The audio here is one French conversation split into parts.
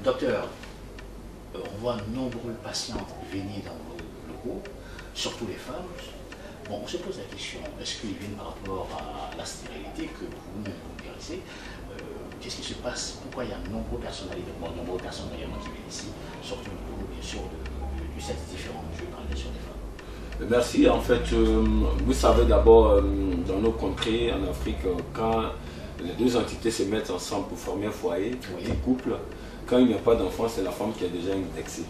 Docteur, on voit nombreux patientes venir dans vos locaux, surtout les femmes. Bon, on se pose la question, est-ce qu'ils viennent par rapport à la stérilité que vous-même vous guérissez? Qu'est-ce qui se passe? Pourquoi il y a nombreuses personnes également qui viennent ici, surtout au niveau, bien sûr, du sexe différent? Je vais parler sur les femmes. Merci. En fait, vous savez d'abord, dans nos contrées, en Afrique, quand les deux entités se mettent ensemble pour former un foyer, un couple, quand il n'y a pas d'enfant, c'est la femme qui a déjà indexé.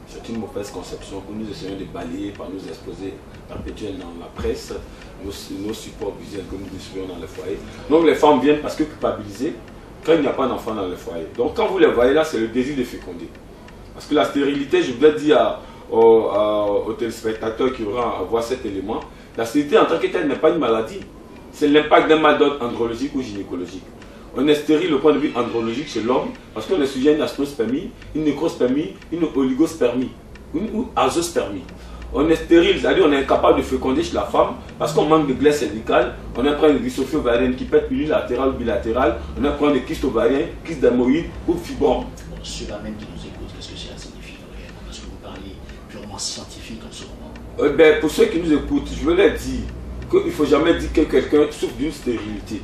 C'est une mauvaise conception que nous essayons de balayer par nos exposés perpétuels dans la presse, nos supports visuels que nous distribuons dans le foyer. Donc les femmes viennent parce que culpabilisées quand il n'y a pas d'enfant dans le foyer. Donc quand vous les voyez là, c'est le désir de féconder. Parce que la stérilité, je voudrais dire aux téléspectateurs qui auront à voir cet élément, la stérilité en tant que telle n'est pas une maladie. C'est l'impact d'un mal d'ordre andrologique ou gynécologique. On est stérile au point de vue andrologique chez l'homme parce qu'on est sujet à une astrospermie, une nécrospermie, une oligospermie ou azospermie. On est stérile, c'est-à-dire on est incapable de féconder chez la femme parce qu'on manque de glaise cervicale, on a un problème de dystrophie ovarienne qui peut être unilatérale ou bilatérale, on a un problème de kyste ovarien, kyste d'hémorroïde ou fibrome. Bon, ceux-là même qui nous écoutent, qu'est-ce que cela signifie réellement? Parce que vous parlez purement scientifique en ce moment. Pour ceux qui nous écoutent, je veux leur dire qu'il ne faut jamais dire que quelqu'un souffre d'une stérilité.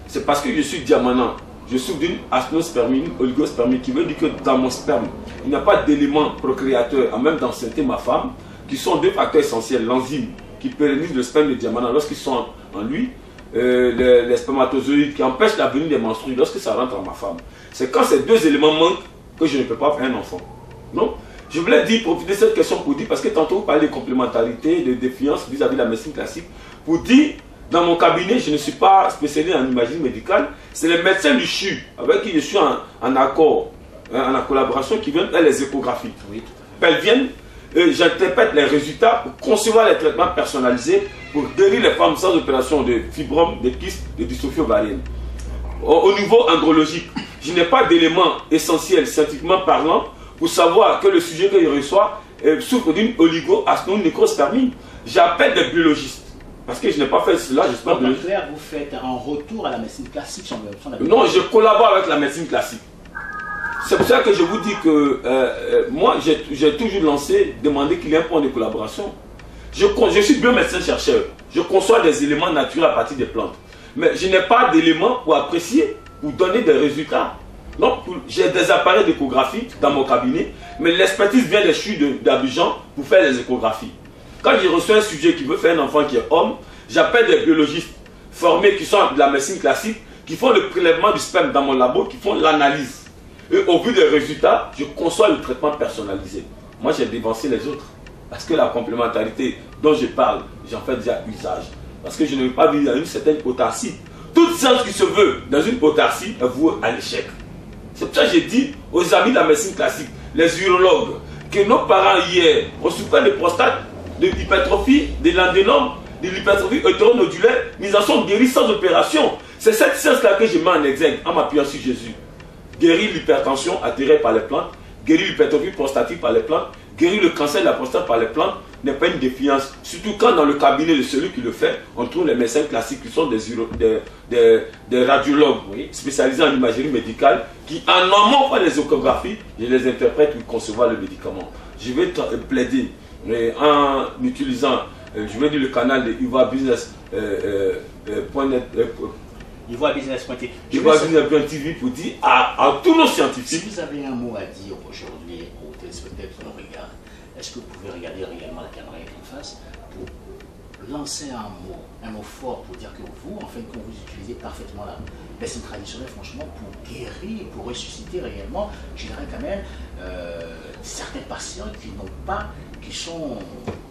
C'est parce que je suis diamanant, je souffre d'une astenospermie, une oligospermie, qui veut dire que dans mon sperme, il n'y a pas d'éléments procréateurs, à même d'enceinter ma femme, qui sont deux facteurs essentiels. L'enzyme qui pérennise le sperme de diamanant lorsqu'ils sont en lui, les spermatozoïdes qui empêchent la venue des menstrues lorsque ça rentre en ma femme. C'est quand ces deux éléments manquent que je ne peux pas faire un enfant. Donc, je voulais dire, profiter de cette question pour dire, parce que tantôt vous parlez de complémentarité, de défiance vis-à-vis de la médecine classique, pour dire, dans mon cabinet, je ne suis pas spécialisé en imagerie médicale, c'est les médecins du CHU avec qui je suis en accord, en collaboration, qui viennent faire les échographies. Oui. Elles viennent, j'interprète les résultats pour concevoir les traitements personnalisés pour guérir les femmes sans opération de fibrome, de kyste, de dystrophie ovarienne. Au niveau andrologique, je n'ai pas d'éléments essentiels scientifiquement parlant pour savoir que le sujet que je reçois souffre d'une oligo-asténonécrospermie. J'appelle des biologistes. Parce que je n'ai pas fait cela, je ne suis pas biologiste. Vous faites un retour à la médecine classique sans Non, je collabore avec la médecine classique. C'est pour ça que je vous dis que moi, j'ai toujours demandé qu'il y ait un point de collaboration. Je suis biomédecin-chercheur. Je conçois des éléments naturels à partir des plantes. Mais je n'ai pas d'éléments pour apprécier, pour donner des résultats. Donc, j'ai des appareils d'échographie dans mon cabinet, mais l'expertise vient des CHU d'Abidjan pour faire les échographies. Quand j'ai reçu un sujet qui veut faire un enfant qui est homme, j'appelle des biologistes formés qui sont de la médecine classique, qui font le prélèvement du sperme dans mon labo, qui font l'analyse. Et au vu des résultats, je conçois le traitement personnalisé. Moi, j'ai dévancé les autres. Parce que la complémentarité dont je parle, j'en fais déjà usage. Parce que je ne veux pas vivre dans une certaine autarcie. Toute science qui se veut dans une autarcie est vouée à l'échec. C'est pour ça que j'ai dit aux amis de la médecine classique, les urologues, que nos parents hier ont souffert de prostate, de l'hypertrophie, de l'adénome, de l'hypertrophie hétéronodulaire, mais ils en sont guéris sans opération. C'est cette science-là que je mets en exergue en m'appuyant sur Jésus. Guérir l'hypertension attirée par les plantes, guérir l'hypertrophie prostatique par les plantes, guérir le cancer de la prostate par les plantes n'est pas une défiance. Surtout quand dans le cabinet de celui qui le fait, on trouve les médecins classiques qui sont des radiologues spécialisés en imagerie médicale qui en amont font les échographies, je les interprète pour concevoir le médicament. Je vais plaider en utilisant, je vais dire le canal de ivoibusiness.net. ivoibusiness.tv pour dire à tous nos scientifiques. Si vous avez un mot à dire aujourd'hui aux téléspectateurs qui nous regardent, est-ce que vous pouvez regarder réellement la caméra qui est en face pour lancer un mot fort pour dire que vous, en fin de compte, vous utilisez parfaitement la médecine traditionnelle, franchement, pour guérir, pour ressusciter réellement, je dirais quand même, certains patients qui n'ont pas, qui sont,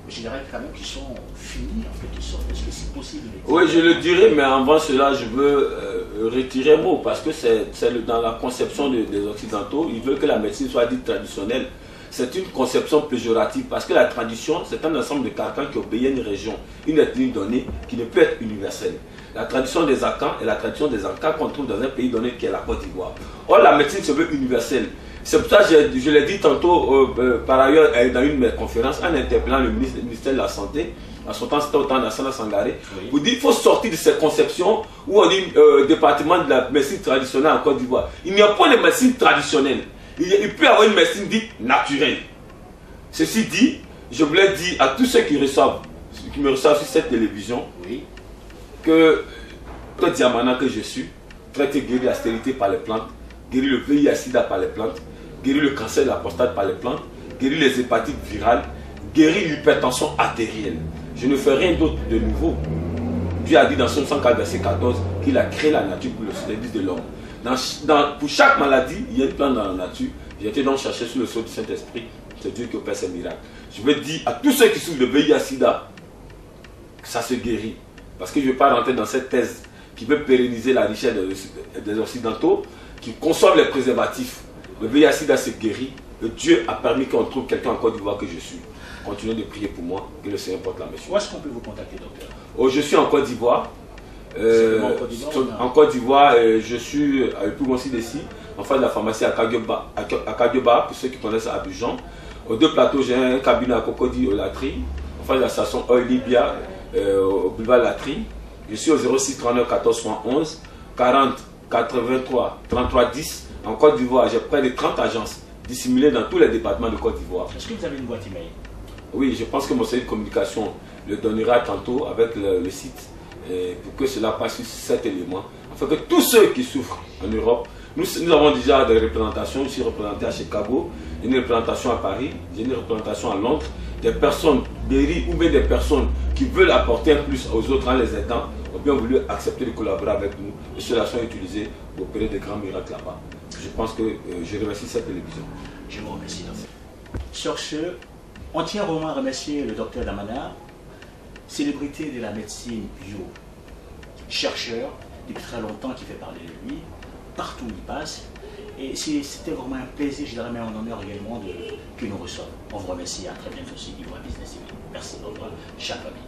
je dirais quand même, qui sont finis, en quelque sorte. Est-ce que c'est possible? Oui, je le dirais, mais avant cela, je veux retirer un mot, parce que c'est dans la conception des Occidentaux, ils veulent que la médecine soit dite traditionnelle. C'est une conception péjorative, parce que la tradition, c'est un ensemble de carcans qui obéit à une région, une ethnie donnée, qui ne peut être universelle. La tradition des Akans est la tradition des Ankans qu'on trouve dans un pays donné qui est la Côte d'Ivoire. Or, la médecine se veut universelle. C'est pour ça que je l'ai dit tantôt, par ailleurs, dans une de mes conférences, en interpellant le ministère de la Santé, à son temps, c'était au temps d'Assana Sangaré, pour dire qu'il faut sortir de ces conceptions où on dit département de la médecine traditionnelle en Côte d'Ivoire. Il n'y a pas de médecine traditionnelle. Il peut y avoir une médecine dite naturelle. Ceci dit, je voulais dire à tous ceux qui me reçoivent sur cette télévision, que le diamana que je suis, traité guérir la stérilité par les plantes, guérir le VIH/SIDA par les plantes, guérir le cancer de la prostate par les plantes, guérir les hépatites virales, guérir l'hypertension artérielle. Je ne fais rien d'autre de nouveau. Dieu a dit dans Somme 104, verset 14, qu'il a créé la nature pour le service de l'homme. Pour chaque maladie, il y a une plante dans la nature. J'ai été donc chercher sur le sceau du Saint-Esprit. C'est Dieu qui opère ces miracles. Je veux dire à tous ceux qui souffrent de VIH/SIDA, que ça se guérit. Parce que je ne veux pas rentrer dans cette thèse qui veut pérenniser la richesse des Occidentaux, qui conçoivent les préservatifs. Le VIH/SIDA se guérit. Et Dieu a permis qu'on trouve quelqu'un en Côte d'Ivoire que je suis. Continuez de prier pour moi, que le Seigneur porte la mission. Où est-ce qu'on peut vous contacter, docteur? Je suis en Côte d'Ivoire. En Côte d'Ivoire, je suis à Epougonsi d'ici, en face de la pharmacie à Kadioba, pour ceux qui connaissent à Abidjan. Aux deux plateaux, j'ai un cabinet à Cocody au Latry, en face de la station Oil Libya, au boulevard Latry. Je suis au 06 39 14 71 40 83 33 10. En Côte d'Ivoire, j'ai près de 30 agences dissimulées dans tous les départements de Côte d'Ivoire. Est-ce que vous avez une boîte email? Oui, je pense que mon service de communication le donnera tantôt avec le site. Pour que cela passe sur cet élément, afin que tous ceux qui souffrent en Europe, nous avons déjà des représentations. Je suis représenté à Chicago, j'ai une représentation à Paris, j'ai une représentation à Londres, des personnes guéries ou bien des personnes qui veulent apporter un plus aux autres en les aidant, ont bien voulu accepter de collaborer avec nous, et ceux-là sont utilisés pour opérer des grands miracles là-bas. Je pense que je remercie cette télévision. Je vous remercie, docteur. Sur ce, on tient vraiment à remercier le docteur Damana, célébrité de la médecine bio, chercheur depuis très longtemps qui fait parler de lui, partout où il passe. Et c'était vraiment un plaisir, je dirais même un honneur également qu'il nous reçoive. On vous remercie, à très bientôt sur Ivoire Business TV. Merci, au revoir, chère famille.